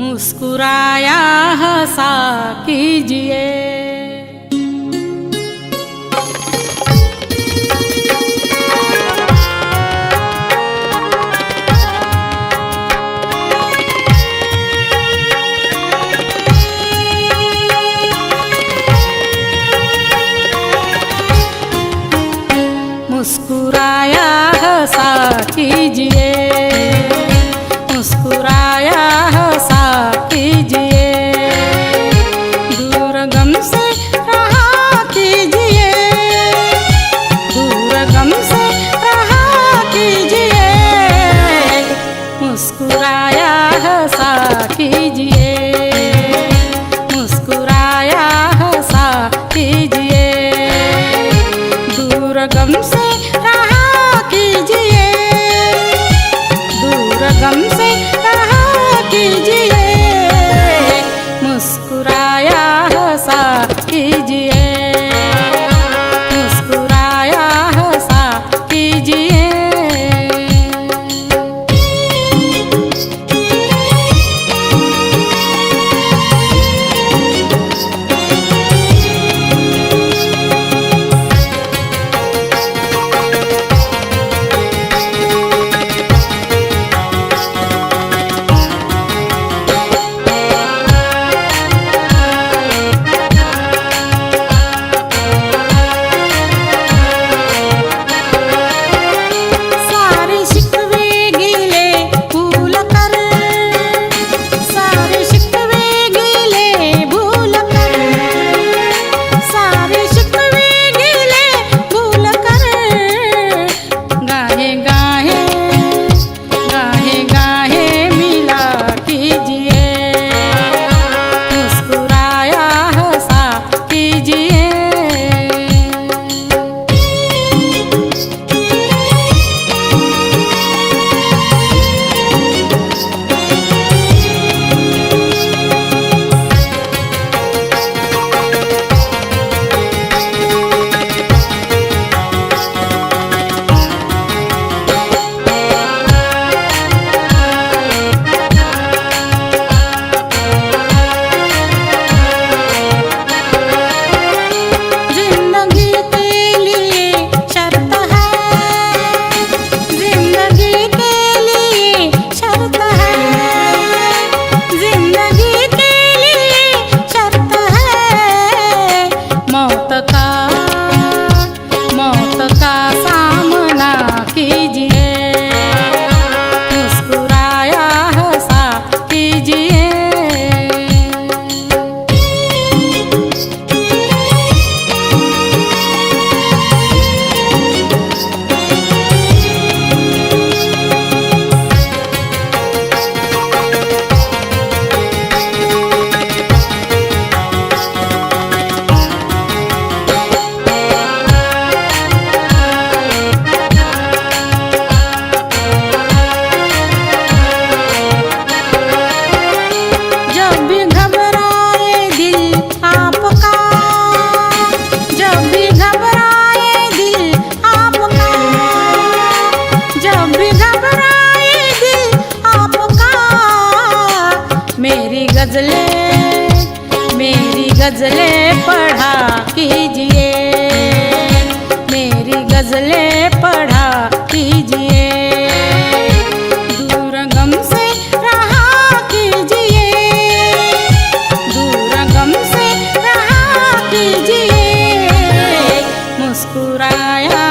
मुस्कुराया हंसा कीजिए। मुस्कुराया हंसा कीजिए, मुस्कुराया हंसा कीजिए, दूर गम से रहा कीजिए, दूर गम से रहा कीजिए, मुस्कुराया हंसा कीजिए, मुस्कुराया हंसा कीजिए, दूर गम से रहा कीजिए, दूर गम से रहा कीजिए, मुस्कुराया हंसा कीजिए, मुस्कुराया हंसा कीजिए। मौत का सामना कीजिए, मुस्कुराया हंसा कीजिए। मेरी गज़लें पढ़ा कीजिए, मेरी गज़लें पढ़ा कीजिए, दूर गम से रहा कीजिए, दूर गम से रहा कीजिए, मुस्कुराया